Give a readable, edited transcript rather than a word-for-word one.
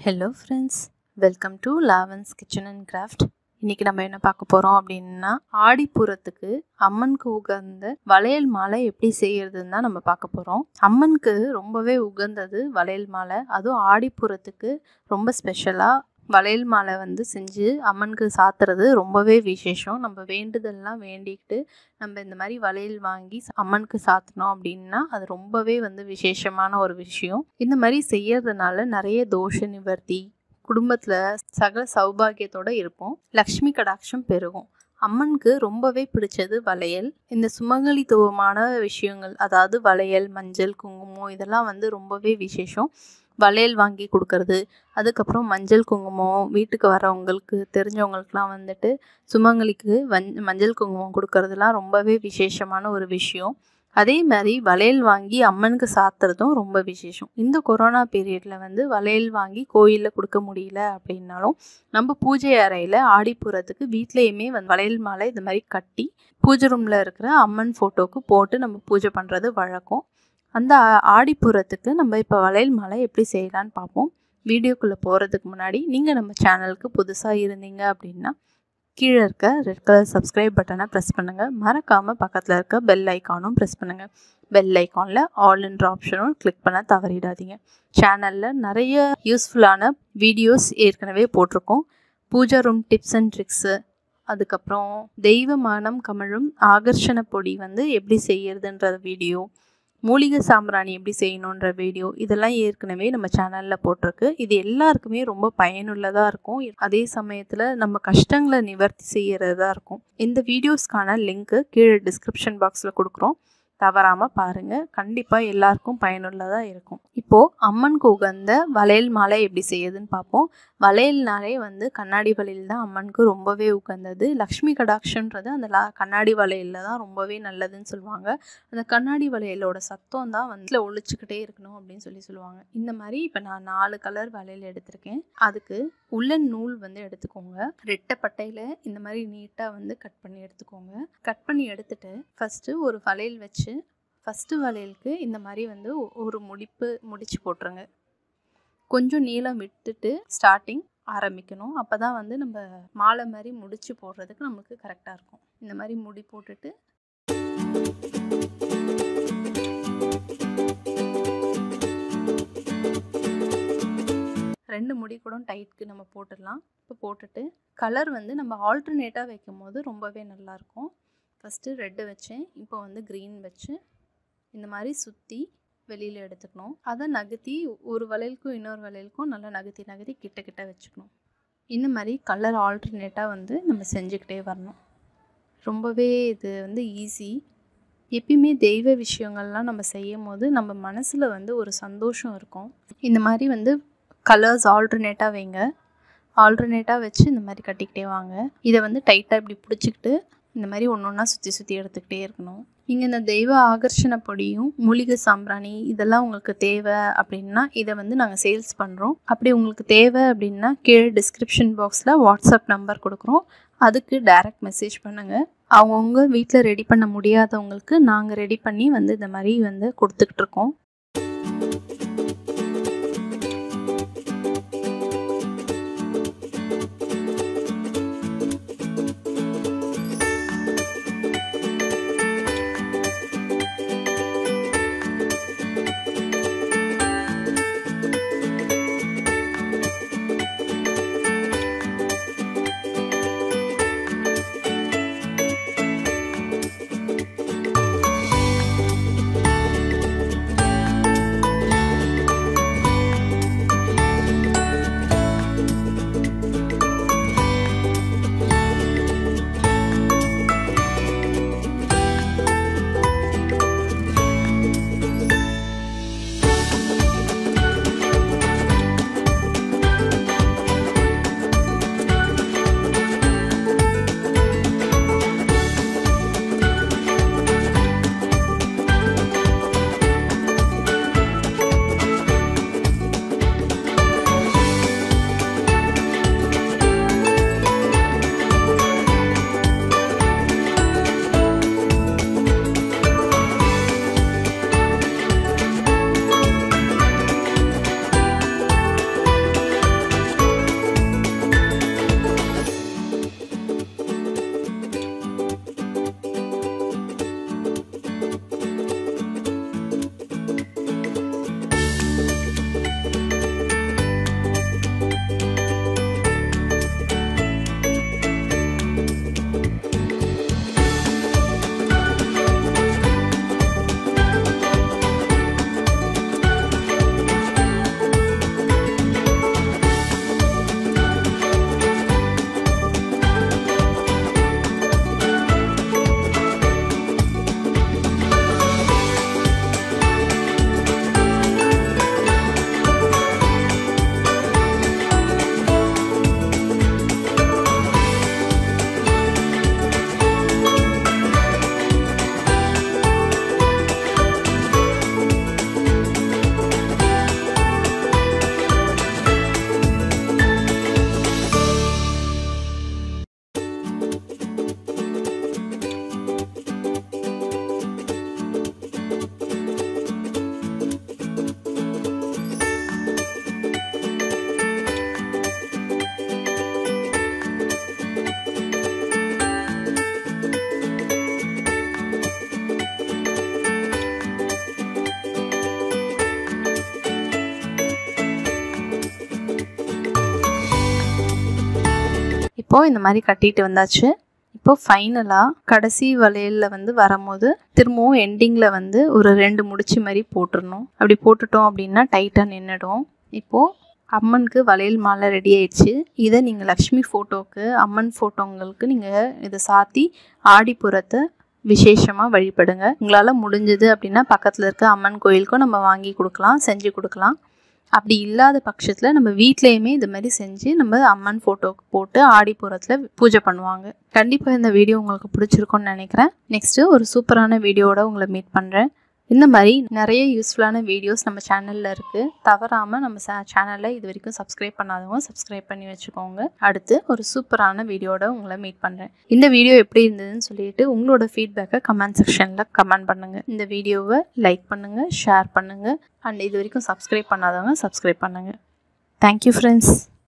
Hello friends, welcome to Lavan's Kitchen and Craft. இன்னைக்கு நம்ம என்ன பார்க்க போறோம் அப்படின்னா ஆடி பூரத்துக்கு அம்மனுக்கு உகந்த வளையல் மாலை எப்படி செய்யறதுன்னு தான் நம்ம பார்க்க போறோம். அம்மனுக்கு ரொம்பவே உகந்தது வளையல் மாலை. அதுவும் ஆடி பூரத்துக்கு ரொம்ப ஸ்பெஷலா வளையல் மாலை செஞ்சு அம்மனுக்கு சாத்துறது ரொம்பவே விசேஷம். நம்ம வேண்டுதல்லாம் வேண்டிக்கிட்டு நம்ம இந்த மாதிரி வளையல் வாங்கி அம்மனுக்கு சாத்தணும் அப்படின்னா அது ரொம்பவே விசேஷமான ஒரு விஷயம். இந்த மாதிரி செய்யறதுனால நிறைய தோஷ நிவர்த்தி, குடும்பத்தில் சகல சௌபாகியத்தோடு இருப்போம், லக்ஷ்மி கடாட்சம் பெருகும். அம்மனுக்கு ரொம்பவே பிடிச்சது வளையல். இந்த சுமங்கலித்துவமான விஷயங்கள், அதாவது வளையல், மஞ்சள், குங்குமம் இதெல்லாம் ரொம்பவே விசேஷம். வளையல் வாங்கி கொடுக்கறது, அதுக்கப்புறம் மஞ்சள் குங்குமம் வீட்டுக்கு வரவங்களுக்கு தெரிஞ்சவங்களுக்குலாம் சுமங்கலிக்கு மஞ்சள் குங்குமம் கொடுக்கறதுலாம் ரொம்பவே விசேஷமான ஒரு விஷயம். அதே மாதிரி வளையல் வாங்கி அம்மனுக்கு சாத்துறதும் ரொம்ப விசேஷம். இந்த கொரோனா பீரியடில் வளையல் வாங்கி கோயிலில் கொடுக்க முடியல அப்படின்னாலும் நம்ம பூஜை அறையில் ஆடிப்பூரத்துக்கு வீட்லேயுமே வளையல் மாலை இந்த மாதிரி கட்டி பூஜை ரூமில் இருக்கிற அம்மன் ஃபோட்டோவுக்கு போட்டு நம்ம பூஜை பண்ணுறது வழக்கம். அந்த ஆடிப்பூரத்துக்கு நம்ம இப்போ வளையல் மாலை எப்படி செய்யலான்னு பார்ப்போம். வீடியோக்குள்ளே போகிறதுக்கு முன்னாடி நீங்கள் நம்ம சேனலுக்கு புதுசாக இருந்தீங்க அப்படின்னா கீழே இருக்க ரெட் கலர் சப்ஸ்கிரைப் பட்டனை ப்ரெஸ் பண்ணுங்கள். மறக்காமல் பக்கத்தில் இருக்க பெல் ஐக்கானும் ப்ரெஸ் பண்ணுங்கள். பெல் ஐக்கானில் ஆல் என்ற ஆப்ஷனும் கிளிக் பண்ண தவறிடாதீங்க. சேனலில் நிறைய யூஸ்ஃபுல்லான வீடியோஸ் ஏற்கனவே போட்டிருக்கோம். Pooja room tips and tricks, அதுக்கப்புறம் தெய்வ மனம் கமழும் ஆகர்ஷண பொடி எப்படி செய்யறதுன்ற வீடியோ, மூலிகை சாம்பிராணி எப்படி செய்யணுன்ற வீடியோ, இதெல்லாம் ஏற்கனவே நம்ம சேனலில் போட்டிருக்கு. இது எல்லாருக்குமே ரொம்ப பயனுள்ளதாக இருக்கும். அதே சமயத்தில் நம்ம கஷ்டங்களை நிவர்த்தி செய்கிறதா இருக்கும். இந்த வீடியோஸ்க்கான லிங்க்கு கீழே டிஸ்கிரிப்ஷன் பாக்ஸில் கொடுக்குறோம், தவறாமல் பாருங்கள். கண்டிப்பாக எல்லாருக்கும் பயனுள்ளதாக இருக்கும். இப்போது அம்மனுக்கு உகந்த வளையல் மாலை எப்படி செய்யுதுன்னு பார்ப்போம். வளையல்னாலே கண்ணாடி வளையல் தான் அம்மனுக்கு ரொம்பவே உகந்தது. லக்ஷ்மி கடாட்சன்றது அந்த கண்ணாடி வளையலில் தான் ரொம்பவே நல்லதுன்னு சொல்லுவாங்க. அந்த கண்ணாடி வளையலோட சத்தம் தான் ஒழிச்சுக்கிட்டே இருக்கணும் அப்படின்னு சொல்லுவாங்க. இந்த மாதிரி இப்போ நான் 4 கலர் வளையல் எடுத்திருக்கேன். அதுக்கு உள்ளன் நூல் எடுத்துக்கோங்க. ரெட்டைப்பட்டையில் இந்த மாதிரி நீட்டாக கட் பண்ணி எடுத்துக்கோங்க. கட் பண்ணி எடுத்துட்டு ஃபஸ்ட்டு ஒரு வளையல் வச்சு ஃபஸ்ட்டு வளையலுக்கு இந்த மாதிரி ஒரு முடிச்சு போட்டுருங்க. கொஞ்சம் நீளம் விட்டுட்டு ஸ்டார்டிங் ஆரம்பிக்கணும். அப்போ தான் நம்ம மாலை மாதிரி முடிச்சு போடுறதுக்கு நமக்கு கரெக்டாக இருக்கும். இந்த மாதிரி முடி போட்டுட்டு ரெண்டு முடி கூட டைட்டுக்கு நம்ம போட்டுடலாம். இப்போ போட்டுட்டு கலர் நம்ம ஆல்டர்னேட்டாக வைக்கும் போது ரொம்பவே நல்லாயிருக்கும். ஃபஸ்ட்டு ரெட்டு வச்சேன், இப்போ க்ரீன் வச்சு இந்த மாதிரி சுற்றி வெளியில் எடுத்துக்கணும். அதை நகர்த்தி ஒரு வளையலுக்கும் இன்னொரு வளையலுக்கும் நல்லா நகர்த்தி கிட்ட வச்சுக்கணும். இந்த மாதிரி கலர் ஆல்டர்னேட்டாக நம்ம செஞ்சுக்கிட்டே வரணும். ரொம்பவே இது ஈஸி. எப்பயுமே தெய்வ விஷயங்கள்லாம் நம்ம செய்யும் போது நம்ம மனசில் ஒரு சந்தோஷம் இருக்கும். இந்த மாதிரி கலர்ஸ் ஆல்டர்னேட்டாக வைங்க. ஆல்டர்னேட்டாக வச்சு இந்த மாதிரி கட்டிக்கிட்டே வாங்க. இதை டைட்டாக இப்படி பிடிச்சிக்கிட்டு இந்த மாதிரி ஒன்றா சுற்றி எடுத்துக்கிட்டே இருக்கணும். நீங்கள் இந்த தெய்வ ஆகர்ஷண பொடியும் மூலிகை சாம்பிராணி இதெல்லாம் உங்களுக்கு தேவை அப்படின்னா இதை நாங்கள் சேல்ஸ் பண்ணுறோம். அப்படி உங்களுக்கு தேவை அப்படின்னா கீழே டிஸ்கிரிப்ஷன் பாக்ஸில் வாட்ஸ்அப் நம்பர் கொடுக்குறோம். அதுக்கு டைரக்ட் மெசேஜ் பண்ணுங்கள். அவங்கவுங்க வீட்டில் ரெடி பண்ண முடியாதவங்களுக்கு நாங்கள் ரெடி பண்ணி இந்த மாதிரி கொடுத்துக்கிட்டு இருக்கோம். இப்போது இந்த மாதிரி கட்டிட்டு வந்தாச்சு. இப்போ ஃபைனலாக கடைசி வளையலில் வந்து வரும்போது திரும்பவும் எண்டிங்கில் வந்து ஒரு 2 முடிச்சு மாதிரி போட்டுடணும். அப்படி போட்டுட்டோம் அப்படின்னா டைட்டாக நின்றுடும். இப்போது அம்மனுக்கு வளையல் மாலை ரெடி ஆயிடுச்சு. இதை நீங்கள் லக்ஷ்மி ஃபோட்டோவுக்கு, அம்மன் ஃபோட்டோங்களுக்கு நீங்கள் இதை சாத்தி ஆடிப்புறத்தை விசேஷமாக வழிபடுங்க. உங்களால் முடிஞ்சது அப்படின்னா பக்கத்தில் இருக்க அம்மன் கோயிலுக்கும் நம்ம வாங்கி கொடுக்கலாம், செஞ்சு கொடுக்கலாம். அப்படி இல்லாத பட்சத்தில் நம்ம வீட்லேயுமே இது மாதிரி செஞ்சு நம்ம அம்மன் ஃபோட்டோவுக்கு போட்டு ஆடிப்புறத்தில் பூஜை பண்ணுவாங்க. கண்டிப்பாக இந்த வீடியோ உங்களுக்கு பிடிச்சிருக்கும்னு நினைக்கிறேன். நெக்ஸ்ட்டு ஒரு சூப்பரான வீடியோவோட உங்களை மீட் பண்ணுறேன். இந்த மாதிரி நிறைய யூஸ்ஃபுல்லான வீடியோஸ் நம்ம சேனலில் இருக்குது. தவறாமல் நம்ம சேனலில் இது வரைக்கும் சப்ஸ்கிரைப் பண்ணாதவங்க சப்ஸ்கிரைப் பண்ணி வச்சுக்கோங்க. அடுத்து ஒரு சூப்பரான வீடியோட உங்களை மீட் பண்ணுறேன். இந்த வீடியோ எப்படி இருந்ததுன்னு சொல்லிட்டு உங்களோட ஃபீட்பேக்கை கமெண்ட் செக்ஷனில் கமெண்ட் பண்ணுங்கள். இந்த வீடியோவை லைக் பண்ணுங்கள், ஷேர் பண்ணுங்கள். அண்ட் இது வரைக்கும் சப்ஸ்கிரைப் பண்ணாதவங்க சப்ஸ்கிரைப் பண்ணுங்கள். Thank you friends.